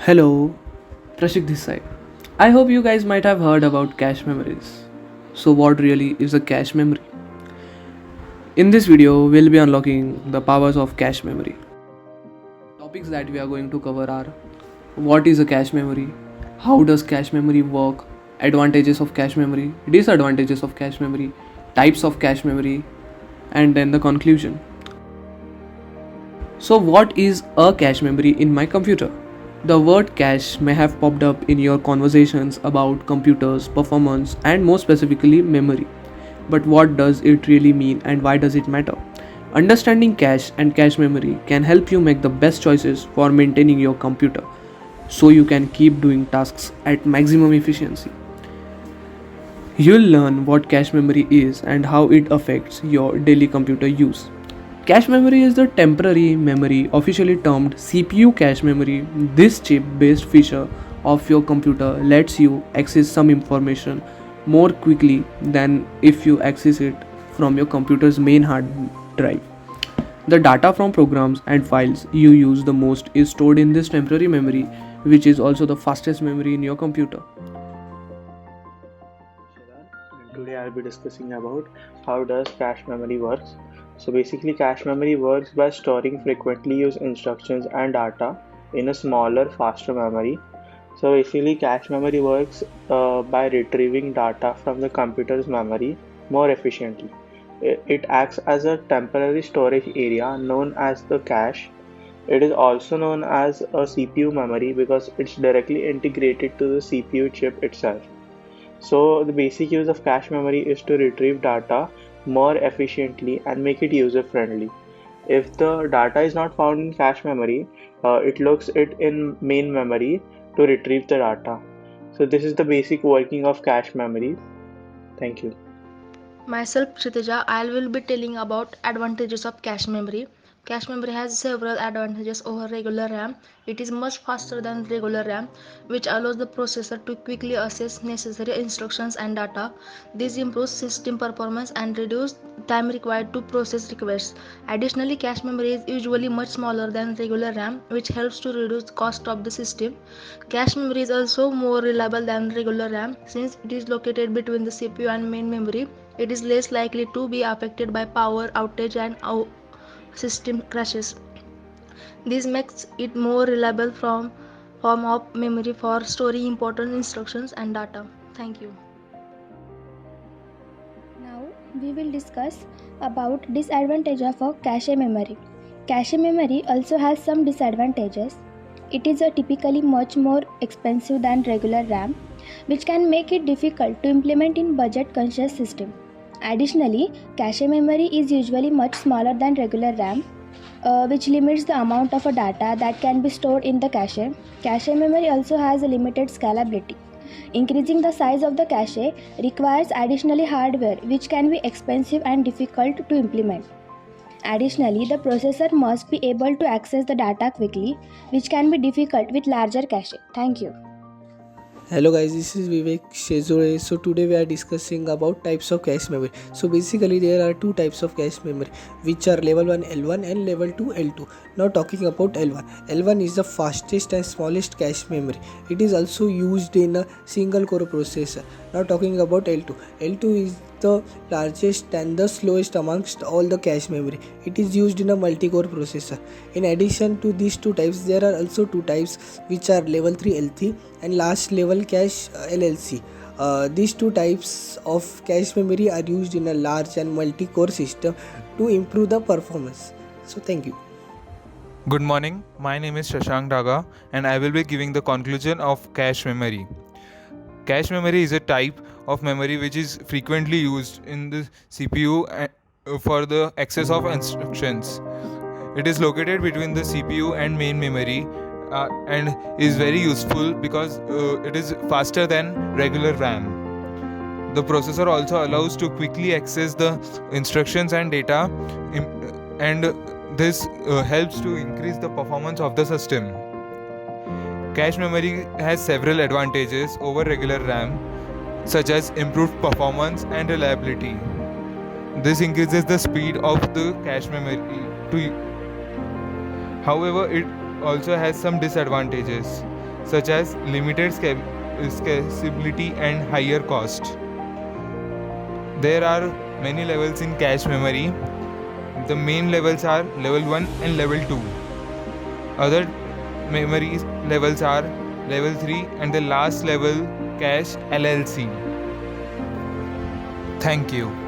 Hello, Prashik this side. I hope you guys might have heard about cache memories. So, what really is a cache memory? In this video, we'll be unlocking the powers of cache memory. Topics that we are going to cover are what is a cache memory, how does cache memory work, advantages of cache memory, disadvantages of cache memory, types of cache memory, and then the conclusion. So, what is a cache memory in my computer? The word cache may have popped up in your conversations about computers, performance, and more specifically, memory. But what does it really mean and why does it matter? Understanding cache and cache memory can help you make the best choices for maintaining your computer so you can keep doing tasks at maximum efficiency. You'll learn what cache memory is and how it affects your daily computer use. Cache memory is the temporary memory, officially termed CPU cache memory. This chip based feature of your computer lets you access some information more quickly than if you access it from your computer's main hard drive. The data from programs and files you use the most is stored in this temporary memory, which is also the fastest memory in your computer. And today I'll be discussing about how does cache memory works. So basically cache memory works by storing frequently used instructions and data in a smaller, faster memory. So basically cache memory works by retrieving data from the computer's memory more efficiently. It acts as a temporary storage area known as the cache. It is also known as a CPU memory because it's directly integrated to the CPU chip itself. So the basic use of cache memory is to retrieve data more efficiently and make it user friendly. If the data is not found in cache memory, it looks it in main memory to retrieve the data. So this is the basic working of cache memory. Thank you. Myself Kshitija, I will be telling about advantages of cache memory. Cache memory has several advantages over regular RAM. It is much faster than regular RAM, which allows the processor to quickly access necessary instructions and data. This improves system performance and reduces time required to process requests. Additionally, cache memory is usually much smaller than regular RAM, which helps to reduce the cost of the system. Cache memory is also more reliable than regular RAM since it is located between the CPU and main memory. It is less likely to be affected by power outage and system crashes. This makes it more reliable form of memory for storing important instructions and data. Thank you. Now we will discuss about disadvantages of cache memory. Cache memory also has some disadvantages. It is typically much more expensive than regular RAM, which can make it difficult to implement in budget-conscious system. Additionally, cache memory is usually much smaller than regular RAM, which limits the amount of data that can be stored in the cache. Cache memory also has a limited scalability. Increasing the size of the cache requires additional hardware, which can be expensive and difficult to implement. Additionally, the processor must be able to access the data quickly, which can be difficult with larger cache. Thank you. Hello guys, this is Vivek Shezure. So today we are discussing about types of cache memory. So basically there are two types of cache memory, which are level 1 L1 and level 2 L2. Now talking about L1. L1 is the fastest and smallest cache memory. It is also used in a single core processor. Now talking about L2. L2 is the largest and the slowest amongst all the cache memory. It is used in a multi-core processor. In addition to these two types, there are also two types, which are level 3 L3 and last level cache LLC. These two types of cache memory are used in a large and multi-core system to improve the performance. So thank you. Good morning, my name is Shashank Daga and I will be giving the conclusion of cache memory. Cache memory is a type of memory which is frequently used in the CPU for the access of instructions. It is located between the CPU and main memory and is very useful because it is faster than regular RAM. The processor also allows to quickly access the instructions and data and this helps to increase the performance of the system. Cache memory has several advantages over regular RAM, such as improved performance and reliability. This increases the speed of the cache memory. However, it also has some disadvantages. such as limited scalability and higher cost. There are many levels in cache memory. The main levels are level 1 and level 2. Other memory levels are level 3 and the last level cache LLC. Thank you.